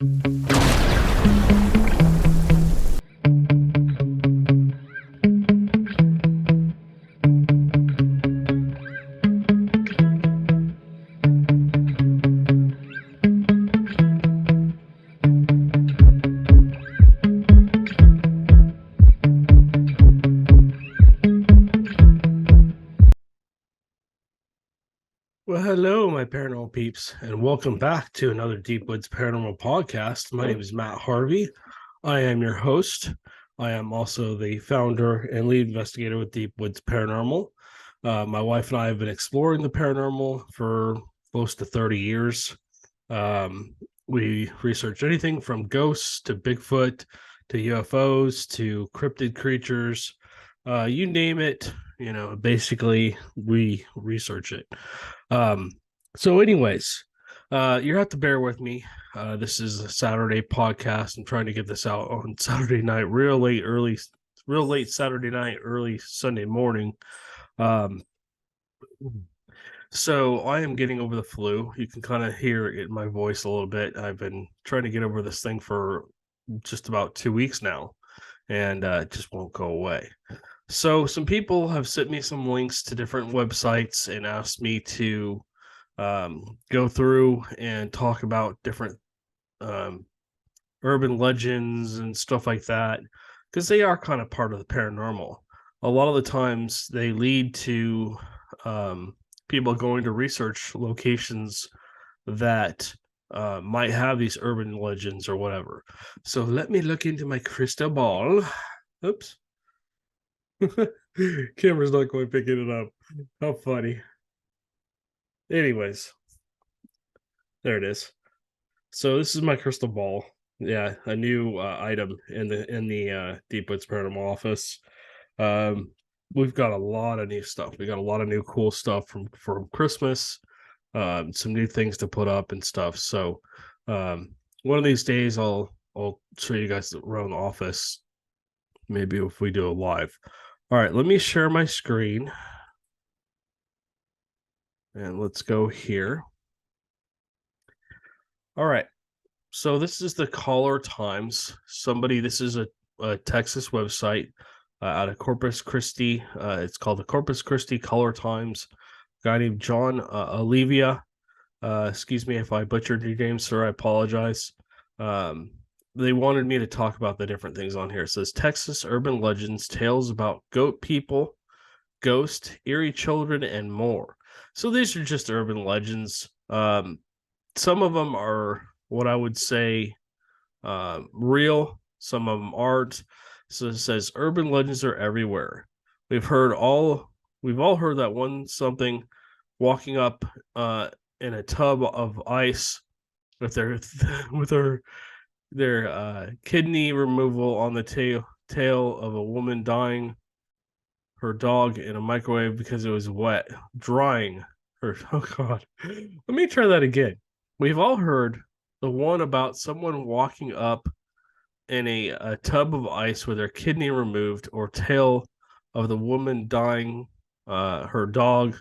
Well, hello, my paranormal peeps, and welcome back to another Deep Woods Paranormal podcast. My name is Matt Harvey. I am your host. I am also the founder and lead investigator with Deep Woods Paranormal. My wife and I have been exploring the paranormal for close to 30 years. We research anything from ghosts to Bigfoot to UFOs to cryptid creatures. You name it, basically we research it. So anyways, you have to bear with me. This is a Saturday podcast. I'm trying to get this out on Saturday night, real late Saturday night, early Sunday morning. So I am getting over the flu. You can kind of hear it in my voice a little bit. I've been trying to get over this thing for just about 2 weeks now, and it just won't go away. So some people have sent me some links to different websites and asked me to go through and talk about different urban legends and stuff like that, because they are kind of part of the paranormal. A lot of the times they lead to people going to research locations that might have these urban legends or whatever. So let me look into my crystal ball. Oops. Camera's not quite picking it up. How funny. Anyways, there it is. So this is my crystal ball. Yeah, a new item in the Deep Woods Paranormal office. We've got a lot of new stuff. We got a lot of new cool stuff from Christmas. Some new things to put up and stuff. So one of these days I'll show you guys around the office. Maybe if we do a live. All right, let me share my screen. And let's go here. All right. So this is the Caller Times. This is a Texas website out of Corpus Christi. It's called the Corpus Christi Caller Times. A guy named John Olivia. Excuse me if I butchered your name, sir. I apologize. They wanted me to talk about the different things on here. It says Texas urban legends, tales about goat people, ghosts, eerie children, and more. So these are just urban legends. Some of them are what I would say real. Some of them aren't. So it says urban legends are everywhere. We've all heard that one something walking up in a tub of ice with their kidney removal on the tail of a woman dying her dog in a microwave because it was wet, drying her. Oh God. Let me try that again. We've all heard the one about someone walking up in a tub of ice with their kidney removed, or tale of the woman drying her dog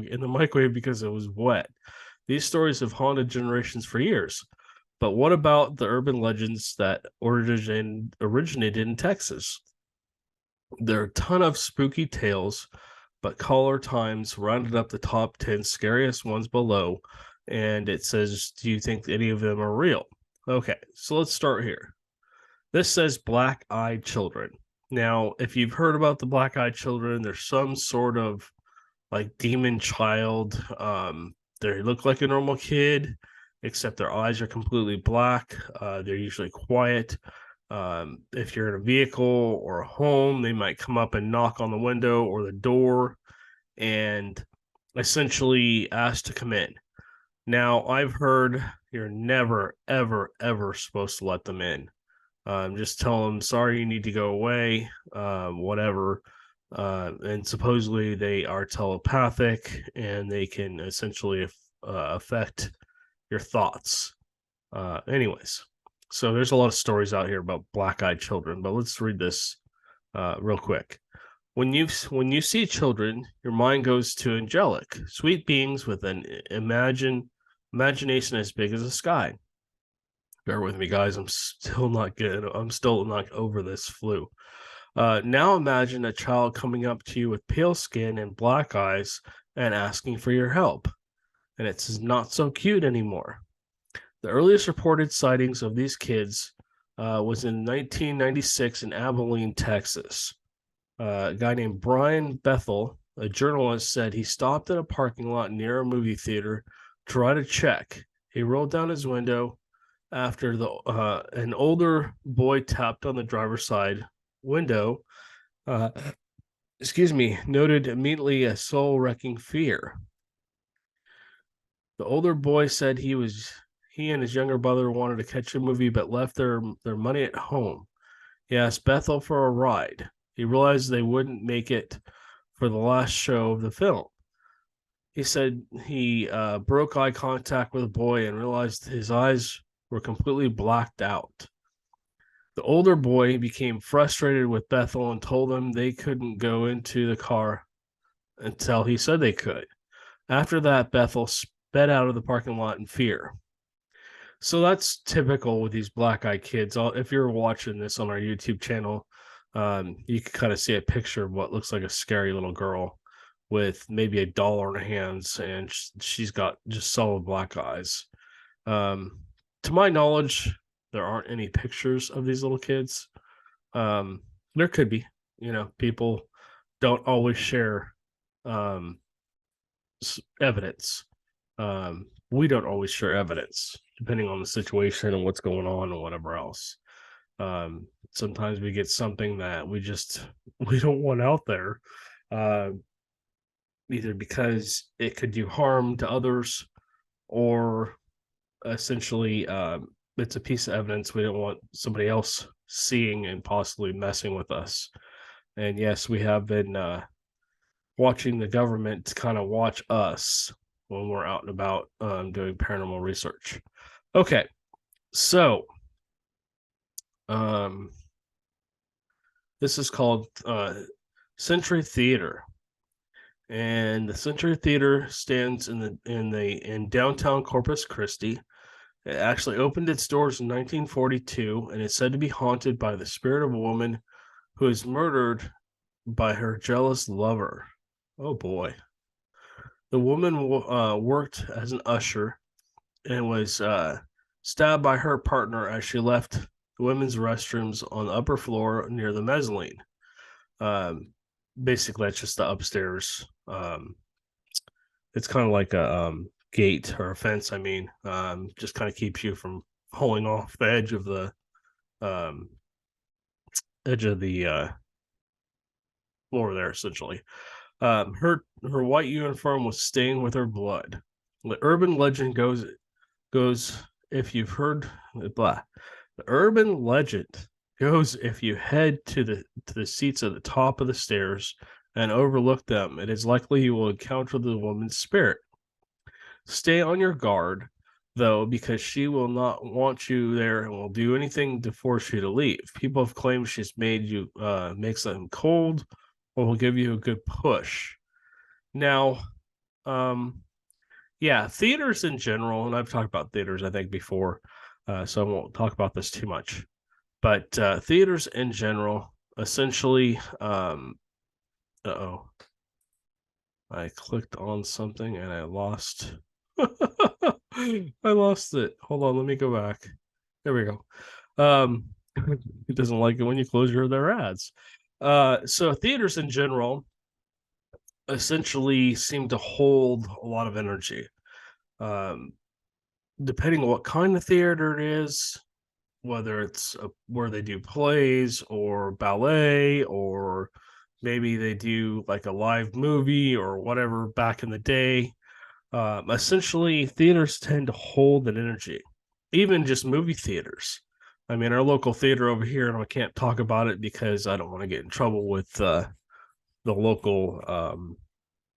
in the microwave because it was wet. These stories have haunted generations for years. But what about the urban legends that originated in Texas? There are a ton of spooky tales, but Caller Times rounded up the top 10 scariest ones below, and it says, do you think any of them are real? Okay, so let's start here. This says black-eyed children. Now, if you've heard about the black-eyed children, there's some sort of like demon child. They look like a normal kid, except their eyes are completely black. They're usually quiet. If you're in a vehicle or a home, they might come up and knock on the window or the door and essentially ask to come in. Now, I've heard you're never, ever, ever supposed to let them in. Just tell them, sorry, you need to go away, whatever. And supposedly they are telepathic and they can essentially affect your thoughts. Anyways, so there's a lot of stories out here about black-eyed children, but let's read this real quick. When you see children, your mind goes to angelic, sweet beings with an imagination as big as the sky. Bear with me, guys. I'm still not over this flu. Now imagine a child coming up to you with pale skin and black eyes and asking for your help. And it's not so cute anymore. The earliest reported sightings of these kids was in 1996 in Abilene, Texas. A guy named Brian Bethel, a journalist, said he stopped at a parking lot near a movie theater to write a check. He rolled down his window after an older boy tapped on the driver's side window. Uh, noted immediately a soul-wrecking fear. The older boy said he and his younger brother wanted to catch a movie but left their money at home. He asked Bethel for a ride. He realized they wouldn't make it for the last show of the film. He said he broke eye contact with the boy and realized his eyes were completely blacked out. The older boy became frustrated with Bethel and told him they couldn't go into the car until he said they could. After that, Bethel sped out of the parking lot in fear. So that's typical with these black-eyed kids. If you're watching this on our YouTube channel, you can kind of see a picture of what looks like a scary little girl with maybe a doll in her hands, and she's got just solid black eyes. To my knowledge, there aren't any pictures of these little kids. There could be, people don't always share evidence. We don't always share evidence, depending on the situation and what's going on and whatever else. Sometimes we get something that we don't want out there, either because it could do harm to others, or essentially it's a piece of evidence we don't want somebody else seeing and possibly messing with us. And yes, we have been watching the government kind of watch us when we're out and about doing paranormal research. Okay, so this is called Century Theater, and the Century Theater stands in downtown Corpus Christi. It actually opened its doors in 1942, and it's said to be haunted by the spirit of a woman who is murdered by her jealous lover. Oh boy. The woman worked as an usher and was stabbed by her partner as she left the women's restrooms on the upper floor near the mezzanine. Basically, it's just the upstairs. It's kind of like a gate or a fence. Just kind of keeps you from falling off the edge of the floor there, essentially. Her white uniform was stained with her blood. The urban legend goes if you've heard blah. The urban legend goes if you head to the seats at the top of the stairs and overlook them, it is likely you will encounter the woman's spirit. Stay on your guard, though, because she will not want you there and will do anything to force you to leave. People have claimed she's makes them cold, or will give you a good push. Now, theaters in general, and I've talked about theaters, I think, before, so I won't talk about this too much. But theaters in general, essentially, I clicked on something and I lost. I lost it. Hold on, let me go back. There we go. It doesn't like it when you close their ads. So theaters in general essentially seem to hold a lot of energy. Depending on what kind of theater it is, whether it's where they do plays or ballet, or maybe they do like a live movie or whatever back in the day. Essentially, theaters tend to hold an energy, even just movie theaters. Our local theater over here, and I can't talk about it because I don't want to get in trouble with the local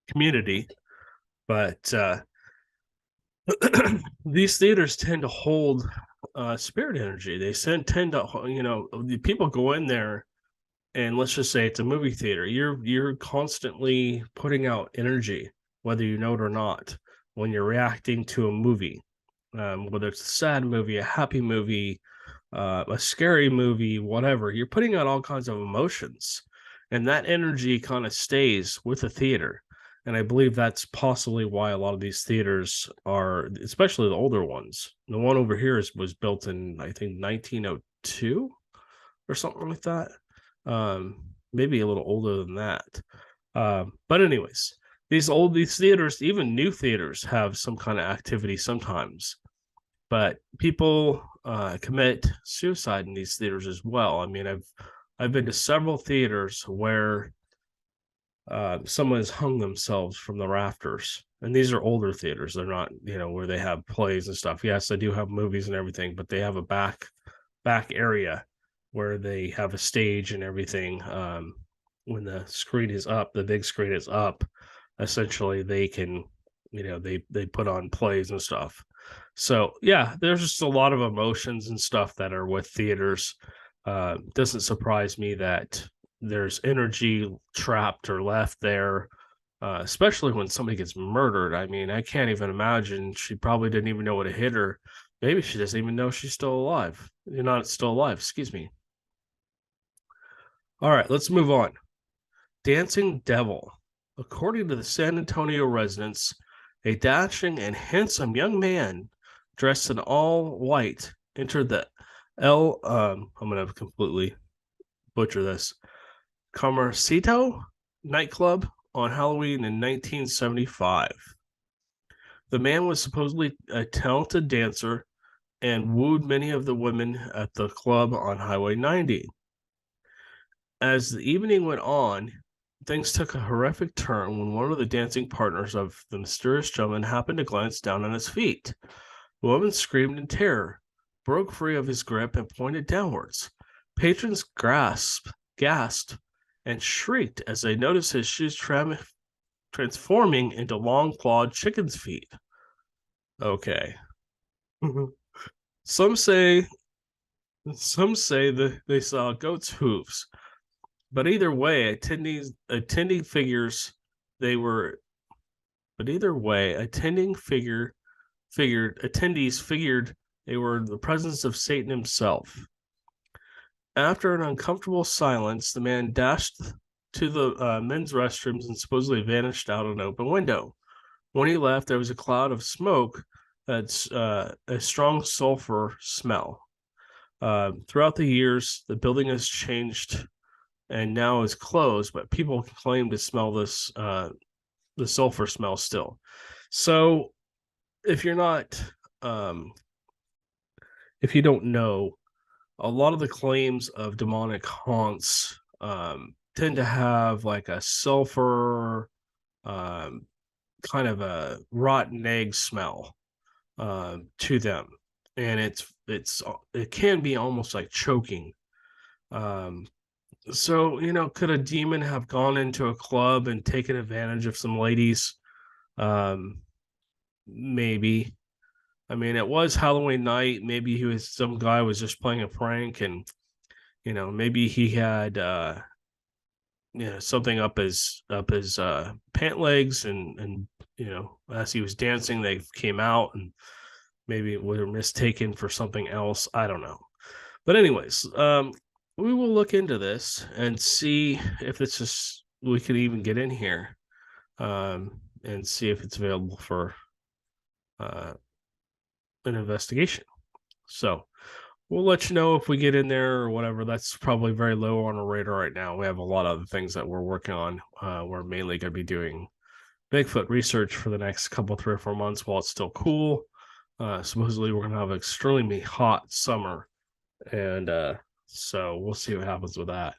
community, but these theaters tend to hold spirit energy. They tend to, the people go in there, and let's just say it's a movie theater. You're constantly putting out energy, whether you know it or not, when you're reacting to a movie. whether it's a sad movie, a happy movie, a scary movie, whatever. You're putting out all kinds of emotions, and that energy kind of stays with the theater. And I believe that's possibly why a lot of these theaters are, especially the older ones. The one over here was built in, I think, 1902 or something like that. Maybe a little older than that. But anyways, these theaters, even new theaters, have some kind of activity sometimes. But people commit suicide in these theaters as well. I mean, I've been to several theaters where someone has hung themselves from the rafters, and these are older theaters. They're not, where they have plays and stuff. Yes, they do have movies and everything, but they have a back area where they have a stage and everything. When the screen is up, the big screen is up, essentially they can, they put on plays and stuff. So yeah, there's just a lot of emotions and stuff that are with theaters. Doesn't surprise me that there's energy trapped or left there, especially when somebody gets murdered. I mean, I can't even imagine. She probably didn't even know what hit her. Maybe she doesn't even know she's still alive. You're not still alive, excuse me. All right, let's move on. Dancing Devil. According to the San Antonio residents, a dashing and handsome young man dressed in all white entered the I'm going to completely butcher this, Comercito nightclub on Halloween in 1975. The man was supposedly a talented dancer and wooed many of the women at the club on Highway 90. As the evening went on, things took a horrific turn when one of the dancing partners of the mysterious gentleman happened to glance down on his feet. The woman screamed in terror, broke free of his grip, and pointed downwards. Patrons gasped, and shrieked as they noticed his shoes transforming into long-clawed chicken's feet. Okay. Some say that they saw goat's hooves, but either way, attending figures they were. But either way, attendees figured they were in the presence of Satan himself. After an uncomfortable silence, the man dashed to the men's restrooms and supposedly vanished out an open window. When he left, there was a cloud of smoke that's a strong sulfur smell. Throughout the years, the building has changed and now is closed, but people claim to smell this the sulfur smell still. So if you're not if you don't know, a lot of the claims of demonic haunts tend to have like a sulfur kind of a rotten egg smell to them, and it can be almost like choking. So could a demon have gone into a club and taken advantage of some ladies? Maybe. I mean, it was Halloween night. Maybe some guy was just playing a prank, and maybe he had something up his pant legs, and as he was dancing, they came out, and maybe were mistaken for something else. I don't know. But anyways, we will look into this and see if it's just we could even get in here, and see if it's available for an investigation. So we'll let you know if we get in there or whatever. That's probably very low on our radar right now. We have a lot of other things that we're working on. We're mainly going to be doing Bigfoot research for the next 3 or 4 months while it's still cool. Supposedly we're going to have an extremely hot summer, and so we'll see what happens with that.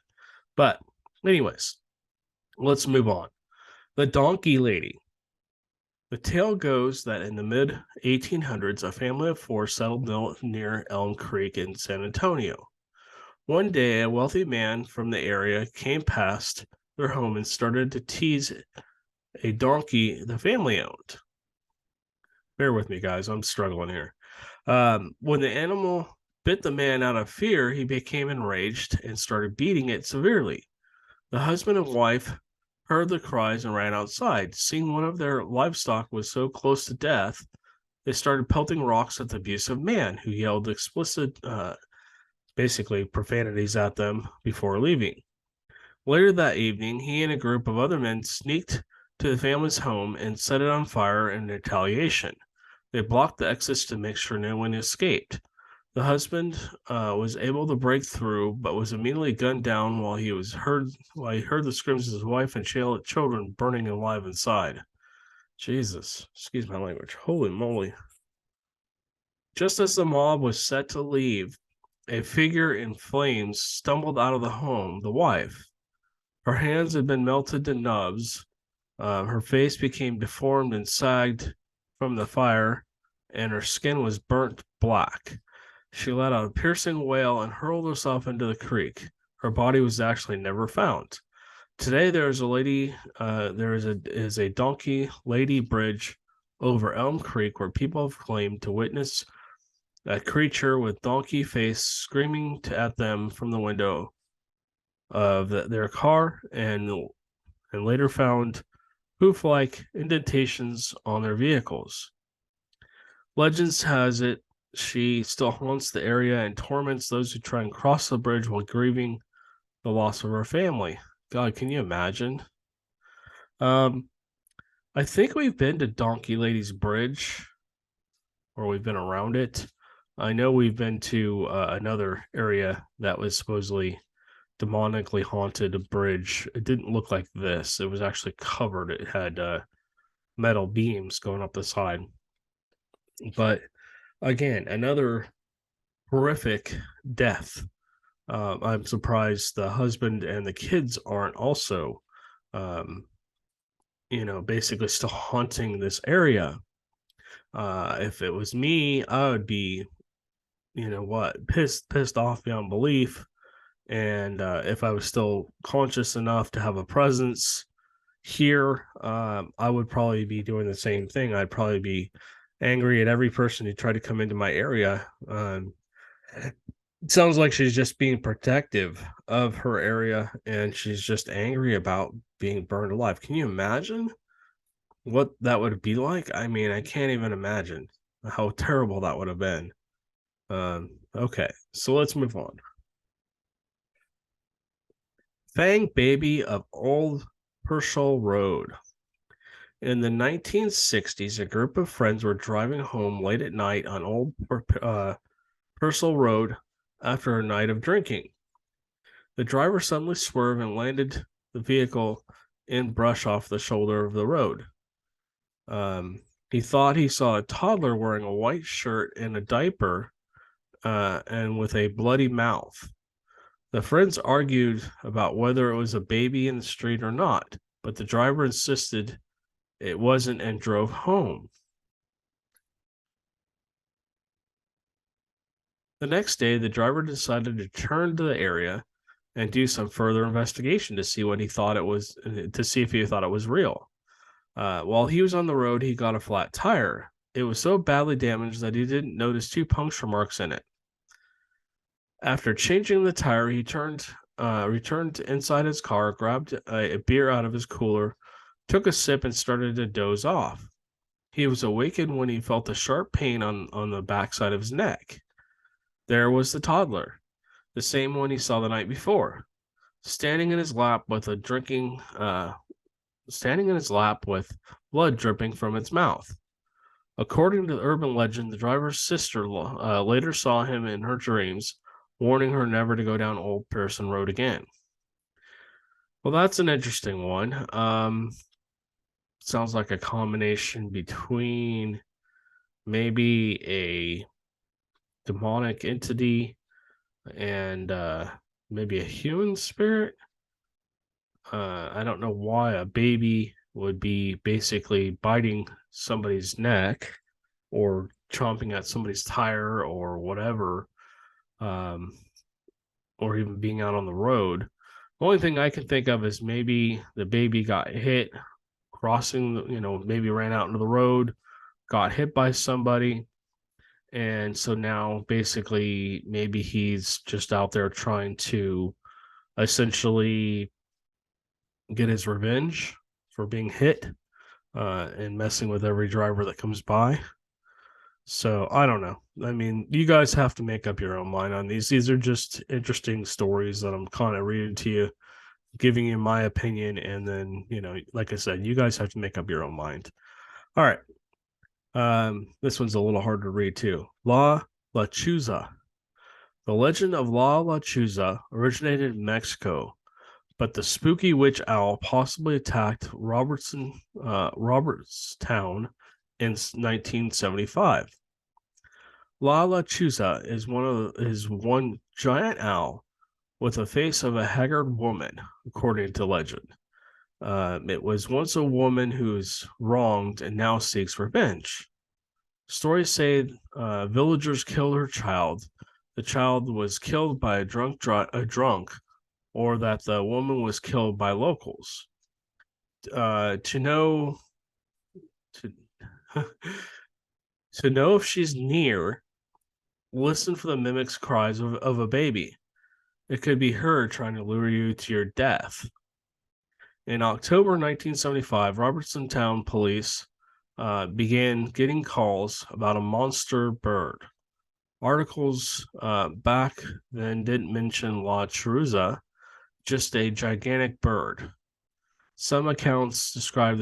But anyways, let's move on. The Donkey Lady. The tale goes that in the mid-1800s, a family of 4 settled near Elm Creek in San Antonio. One day, a wealthy man from the area came past their home and started to tease a donkey the family owned. Bear with me, guys. I'm struggling here. When the animal bit the man out of fear, he became enraged and started beating it severely. The husband and wife heard the cries and ran outside. Seeing one of their livestock was so close to death, they started pelting rocks at the abusive man, who yelled explicit, basically profanities at them before leaving. Later that evening, he and a group of other men sneaked to the family's home and set it on fire in retaliation. They blocked the exits to make sure no one escaped. The husband was able to break through, but was immediately gunned down while he heard the screams of his wife and children burning alive inside. Jesus, excuse my language. Holy moly! Just as the mob was set to leave, a figure in flames stumbled out of the home. The wife. Her hands had been melted to nubs. Her face became deformed and sagged from the fire, and her skin was burnt black. She let out a piercing wail and hurled herself into the creek. Her body was actually never found. Today, there is a donkey lady bridge over Elm Creek where people have claimed to witness a creature with donkey face screaming at them from the window of their car, and later found hoof-like indentations on their vehicles. Legends has it she still haunts the area and torments those who try and cross the bridge while grieving the loss of her family. God, can you imagine? I think we've been to Donkey Lady's Bridge, or we've been around it. I know we've been to another area that was supposedly demonically haunted bridge. It didn't look like this. It was actually covered. It had metal beams going up the side. But again, another horrific death. I'm surprised the husband and the kids aren't also, basically still haunting this area. If it was me, I would be, pissed off beyond belief. And if I was still conscious enough to have a presence here, I would probably be doing the same thing. I'd probably be angry at every person who tried to come into my area. It sounds like she's just being protective of her area, and she's just angry about being burned alive. Can you imagine what that would be like? I mean, I can't even imagine how terrible that would have been. Okay, so let's move on. Fang Baby of Old Purcell Road. In the 1960s, a group of friends were driving home late at night on Old Purcell Road after a night of drinking. The driver suddenly swerved and landed the vehicle in brush off the shoulder of the road. He thought he saw a toddler wearing a white shirt and a diaper and with a bloody mouth. The friends argued about whether it was a baby in the street or not, but the driver insisted it wasn't and drove home. The next day, the driver decided to turn to the area and do some further investigation to see what he thought it was, to see if he thought it was real. While he was on the road, he got a flat tire. It was so badly damaged that he didn't notice 2 puncture marks in it. After changing the tire, he returned inside his car, grabbed a beer out of his cooler, took a sip, and started to doze off. He was awakened when he felt a sharp pain on the backside of his neck. There was the toddler, the same one he saw the night before, standing in his lap with blood dripping from its mouth. According to the urban legend, the driver's sister later saw him in her dreams, warning her never to go down Old Pearson Road again. Well, that's an interesting one. Sounds like a combination between maybe a demonic entity and maybe a human spirit. I don't know why a baby would be basically biting somebody's neck or chomping at somebody's tire or whatever, or even being out on the road. The only thing I can think of is maybe the baby got hit crossing, maybe ran out into the road, got hit by somebody. And so now basically maybe he's just out there trying to essentially get his revenge for being hit and messing with every driver that comes by. So I don't know. I mean, you guys have to make up your own mind on these. These are just interesting stories that I'm kind of reading to you, giving you my opinion, and then like I said, you guys have to make up your own mind. All right. This one's a little hard to read too. La Lechuza. The legend of La Lechuza originated in Mexico, but the spooky witch owl possibly attacked Robertstown in 1975. La Lechuza is one giant owl with the face of a haggard woman, according to legend. It was once a woman who was wronged and now seeks revenge. Stories say villagers killed her child. The child was killed by a drunk, or that the woman was killed by locals. To know to, to know if she's near, listen for the mimic's cries of a baby. It could be her trying to lure you to your death. In October 1975, Robertson Town police began getting calls about a monster bird. Articles back then didn't mention La Chiruza, just a gigantic bird. Some accounts describe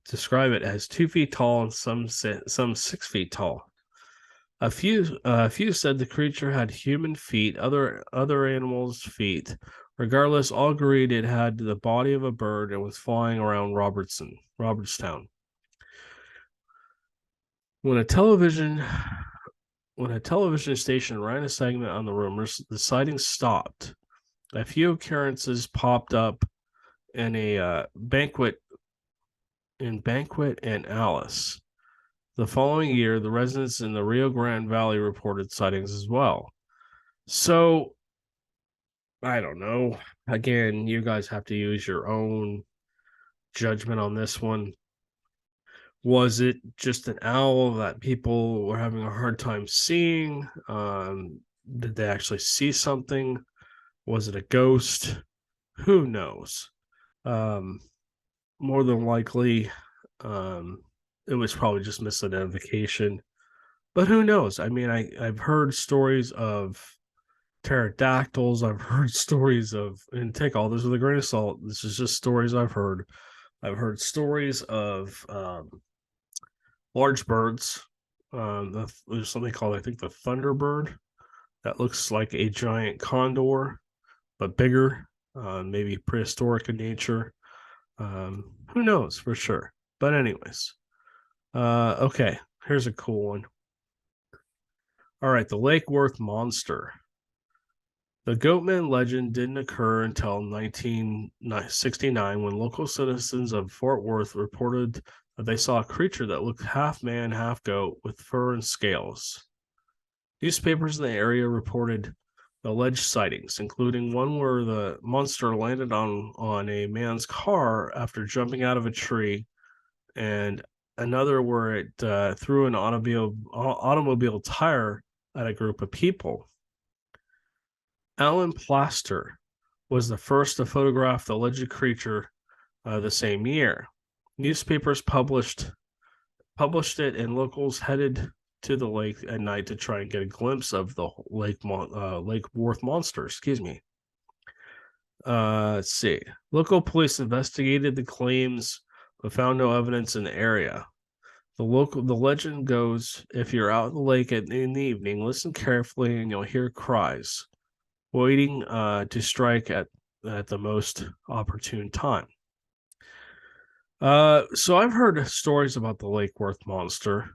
describe it as 2 feet tall and some 6 feet tall. A few said the creature had human feet, other animals' feet. Regardless, all agreed it had the body of a bird and was flying around Robertstown. When a television station ran a segment on the rumors, the sightings stopped. A few occurrences popped up in a banquet and Alice. The following year, the residents in the Rio Grande Valley reported sightings as well. So, I don't know. Again, you guys have to use your own judgment on this one. Was it just an owl that people were having a hard time seeing? Did they actually see something? Was it a ghost? Who knows? Um, More than likely, um, it was probably just misidentification. But who knows? I mean, I've heard stories of pterodactyls. I've heard stories of, and take all this with a grain of salt. This is just stories I've heard. I've heard stories of large birds. There's something called, I think, the thunderbird that looks like a giant condor, but bigger, maybe prehistoric in nature. Who knows for sure? But anyways, okay, here's a cool one. All right, the Lake Worth monster. The Goatman legend didn't occur until 1969 when local citizens of Fort Worth reported that they saw a creature that looked half man, half goat with fur and scales. Newspapers in the area reported alleged sightings, including one where the monster landed on a man's car after jumping out of a tree, and another where it threw an automobile tire at a group of people. Alan Plaster was the first to photograph the alleged creature the same year. Newspapers published it, and locals headed to the lake at night to try and get a glimpse of the Lake Worth monster. Excuse me. Let's see. Local police investigated the claims, but found no evidence in the area. The legend goes: if you're out in the lake in the evening, listen carefully, and you'll hear cries, waiting to strike at the most opportune time. So I've heard stories about the Lake Worth monster.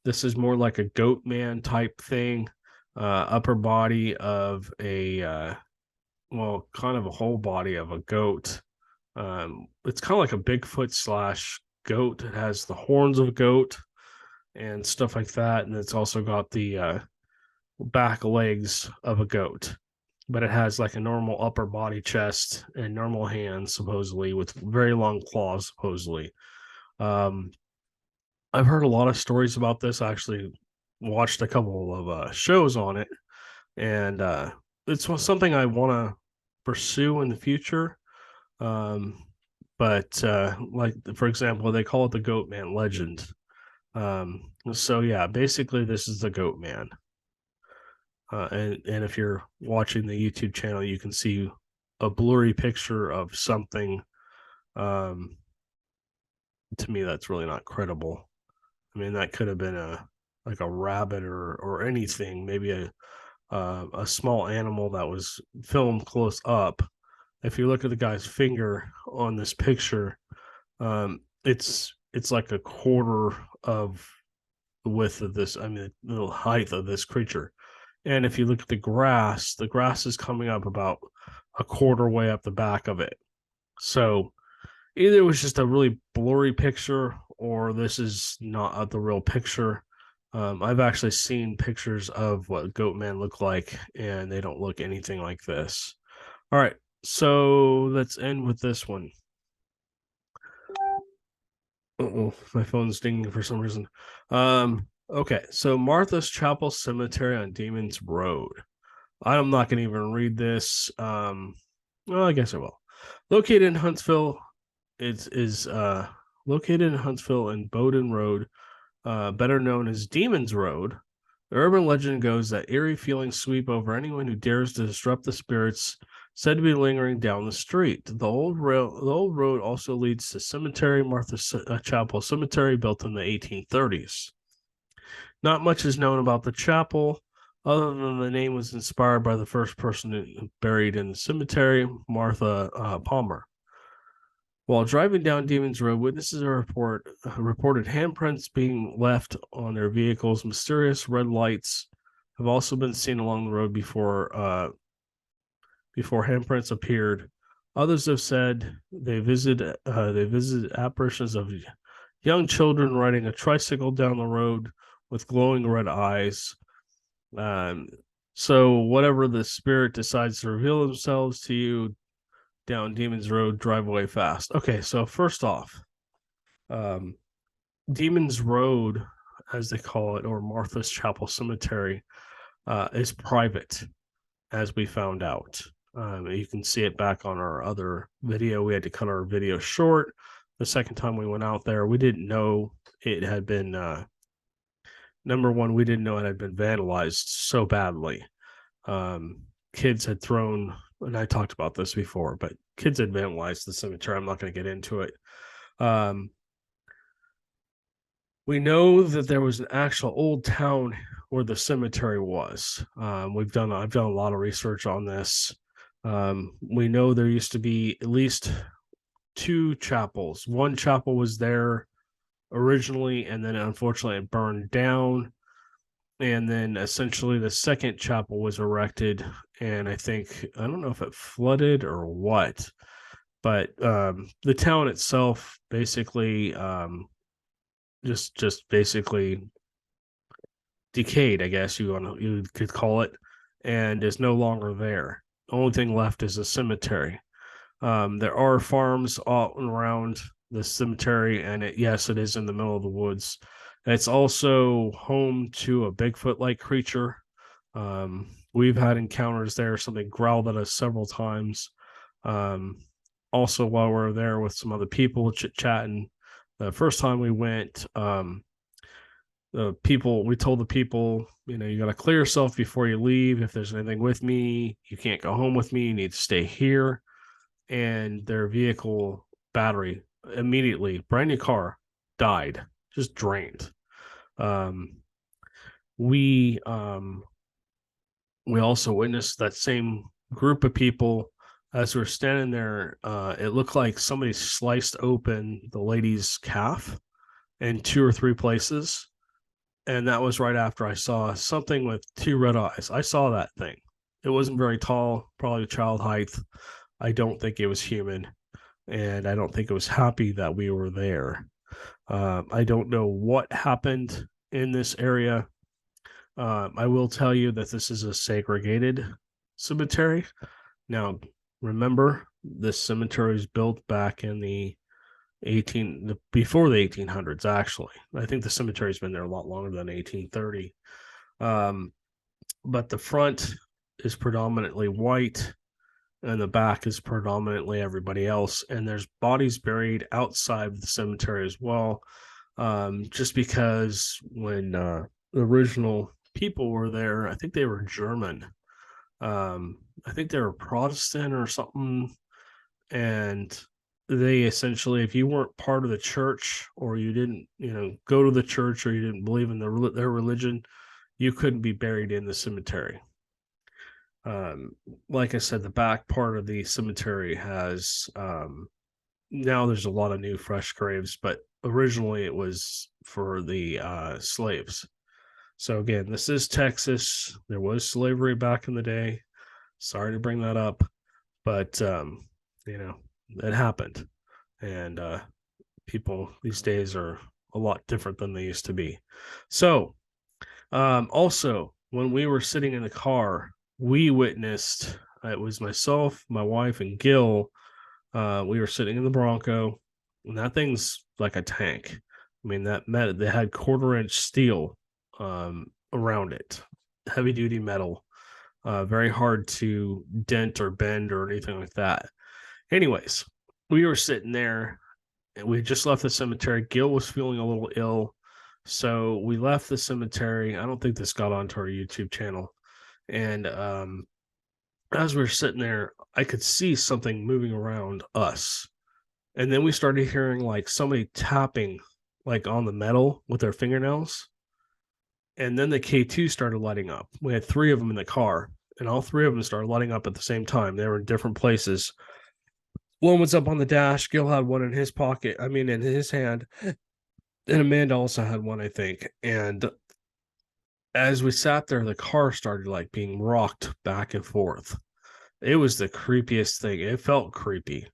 This is more like a goat man type thing. Upper body of a kind of a whole body of a goat. It's kind of like a Bigfoot slash goat. It has the horns of a goat and stuff like that, and it's also got the back legs of a goat, but it has like a normal upper body, chest, and normal hands, supposedly, with very long claws, supposedly. I've heard a lot of stories about this. I actually watched a couple of shows on it, and it's something I want to pursue in the future. Um, but like for example, they call it the Goat Man legend. So yeah, basically this is the Goat Man. And if you're watching the YouTube channel, you can see a blurry picture of something. Um, to me, that's really not credible. I mean, that could have been a rabbit or anything, maybe a small animal that was filmed close up. If you look at the guy's finger on this picture, it's like a quarter of the width of this. I mean, the height of this creature. And if you look at the grass is coming up about a quarter way up the back of it. So either it was just a really blurry picture or this is not the real picture. I've actually seen pictures of what Goatman look like, and they don't look anything like this. All right, so let's end with this one. Oh, my phone's dinging for some reason. Okay, so Martha's Chapel Cemetery on Demons Road. I'm not going to even read this. Well, I guess I will. Located in Huntsville, it is located in Huntsville and Bowden Road, better known as Demons Road. The urban legend goes that eerie feelings sweep over anyone who dares to disrupt the spirits said to be lingering down the street. The old road also leads to Cemetery Martha Chapel Cemetery, built in the 1830s. Not much is known about the chapel, other than the name was inspired by the first person buried in the cemetery, Martha Palmer. While driving down Demons Road, witnesses reported handprints being left on their vehicles. Mysterious red lights have also been seen along the road before handprints appeared. Others have said they visited apparitions of young children riding a tricycle down the road with glowing red eyes. So whatever the spirit decides to reveal themselves to you down Demons Road, drive away fast. Okay, so first off, Demons Road, as they call it, or Martha's Chapel Cemetery, is private, as we found out. You can see it back on our other video. We had to cut our video short. The second time we went out there, we didn't know it had been, number one, we didn't know it had been vandalized so badly. Kids had thrown, and I talked about this before, but kids had vandalized the cemetery. I'm not going to get into it. We know that there was an actual old town where the cemetery was. I've done a lot of research on this. We know there used to be at least two chapels. One chapel was there originally, and then unfortunately it burned down. And then essentially the second chapel was erected, and I don't know if it flooded or what, but the town itself basically just basically decayed, I guess you could call it, and is no longer there. The only thing left is a cemetery. There are farms all around the cemetery, and yes, it is in the middle of the woods. It's also home to a Bigfoot-like creature. We've had encounters there. Something growled at us several times. Also, while we are there with some other people chit-chatting, the first time we went, we told the people, you got to clear yourself before you leave. If there's anything with me, you can't go home with me. You need to stay here. And their vehicle battery immediately, brand new car, died, just drained. We also witnessed that same group of people as we were standing there. It looked like somebody sliced open the lady's calf in 2 or 3 places, and that was right after I saw something with 2 red eyes. I saw that thing. It wasn't very tall, probably child height. I don't think it was human, and I don't think it was happy that we were there. I don't know what happened in this area. I will tell you that this is a segregated cemetery. Now, remember, this cemetery was built back in before the 1800s, actually. I think the cemetery's been there a lot longer than 1830. But the front is predominantly white, and the back is predominantly everybody else. And there's bodies buried outside the cemetery as well. just because when the original people were there, I think they were German. I think they were Protestant or something, and they essentially, if you weren't part of the church or you didn't, go to the church or you didn't believe in their religion, you couldn't be buried in the cemetery. Like I said, the back part of the cemetery has now there's a lot of new fresh graves, but originally it was for the slaves. So again, this is Texas. There was slavery back in the day. Sorry to bring that up, but it happened, and people these days are a lot different than they used to be. So, also, when we were sitting in the car, we witnessed. It was myself, my wife, and Gil. We were sitting in the Bronco, and that thing's like a tank. I mean, they had quarter-inch steel around it, heavy duty metal, very hard to dent or bend or anything like that. Anyways, we were sitting there, and we just left the cemetery. Gil was feeling a little ill, so we left the cemetery. I don't think this got onto our YouTube channel, and as we were sitting there, I could see something moving around us. And then we started hearing like somebody tapping like on the metal with their fingernails. And then the K2 started lighting up. We had three of them in the car, and all three of them started lighting up at the same time. They were in different places. One was up on the dash. Gil had one in his pocket. I mean, in his hand. And Amanda also had one, I think. And as we sat there, the car started like being rocked back and forth. It was the creepiest thing. It felt creepy.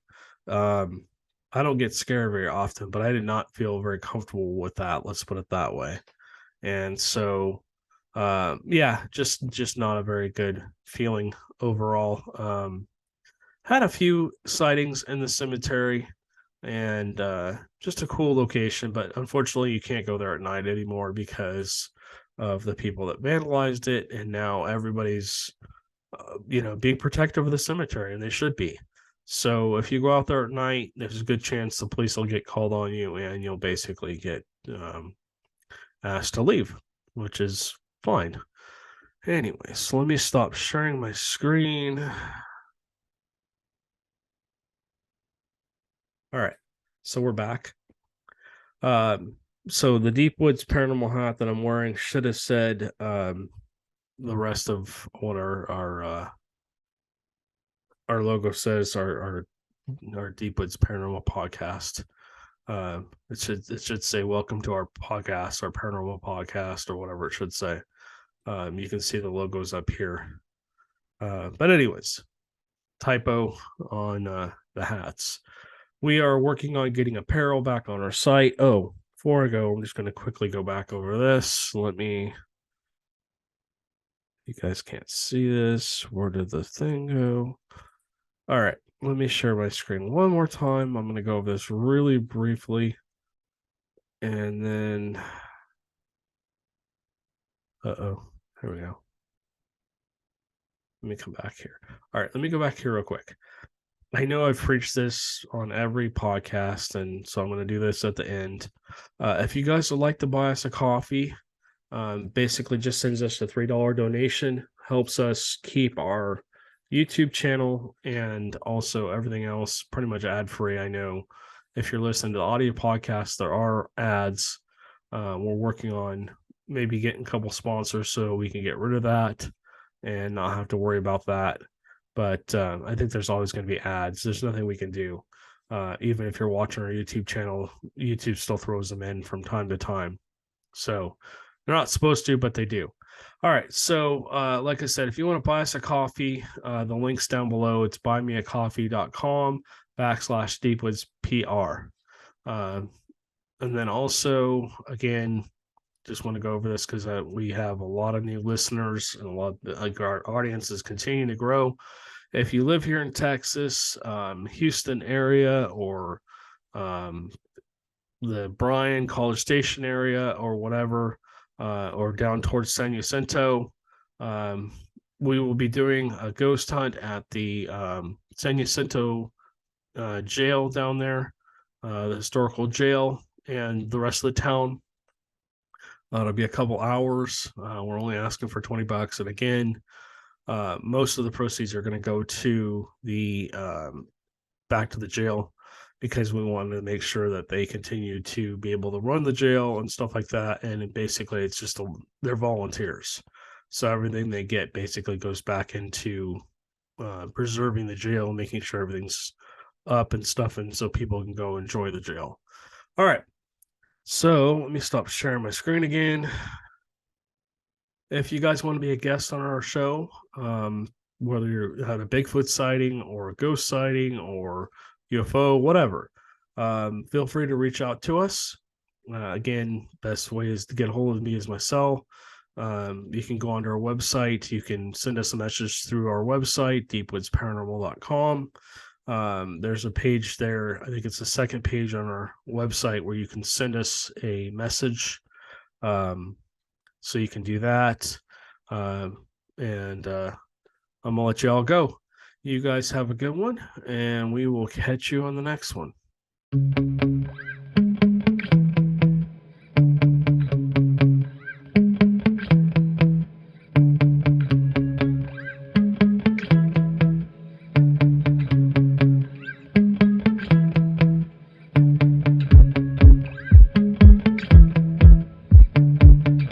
Um, I don't get scared very often, but I did not feel very comfortable with that. Let's put it that way. And so, yeah, just not a very good feeling overall. Had a few sightings in the cemetery, and just a cool location, but unfortunately, you can't go there at night anymore because of the people that vandalized it, and now everybody's being protective of the cemetery, and they should be. So if you go out there at night, there's a good chance the police will get called on you, and you'll basically get asked to leave, which is fine. Anyway, so let me stop sharing my screen. All right, so we're back. So the Deep Woods Paranormal hat that I'm wearing should have said the rest of what our logo says, our Deep Woods Paranormal Podcast. It should say welcome to our podcast, our paranormal podcast, or whatever it should say. You can see the logos up here. But anyways, typo on the hats. We are working on getting apparel back on our site. Oh, before I go, I'm just going to quickly go back over this. You guys can't see this. Where did the thing go? All right, let me share my screen one more time. I'm going to go over this really briefly. And then, here we go. Let me come back here. All right, let me go back here real quick. I know I've preached this on every podcast, and so I'm going to do this at the end. If you guys would like to buy us a coffee, basically just sends us a $3 donation, helps us keep our YouTube channel and also everything else pretty much ad-free. I know if you're listening to the audio podcast, there are ads. We're working on maybe getting a couple sponsors so we can get rid of that and not have to worry about that. But I think there's always going to be ads. There's nothing we can do. Even if you're watching our YouTube channel, YouTube still throws them in from time to time. So they're not supposed to, but they do. All right. So like I said, if you want to buy us a coffee, the link's down below. It's buymeacoffee.com/deepwoodspr. And then also, again, just want to go over this because we have a lot of new listeners and a lot of our audience is continuing to grow. If you live here in Texas, Houston area, or the Bryan College Station area, or whatever, or down towards San Jacinto, we will be doing a ghost hunt at the San Jacinto jail down there, the historical jail. and the rest of the town. It'll be a couple hours. We're only asking for $20, and again, most of the proceeds are going to go to the back to the jail, because we wanted to make sure that they continue to be able to run the jail and stuff like that. And basically, it's just they're volunteers, so everything they get basically goes back into preserving the jail, making sure everything's up and stuff, and so people can go enjoy the jail. All right. So let me stop sharing my screen again. If you guys want to be a guest on our show, whether you had a Bigfoot sighting or a ghost sighting or UFO, whatever, feel free to reach out to us. Again, best way is to get a hold of me is my cell. You can go onto our website. You can send us a message through our website, deepwoodsparanormal.com. There's a page there. I think it's the second page on our website where you can send us a message. So you can do that. And I'm going to let you all go. You guys have a good one, and we will catch you on the next one.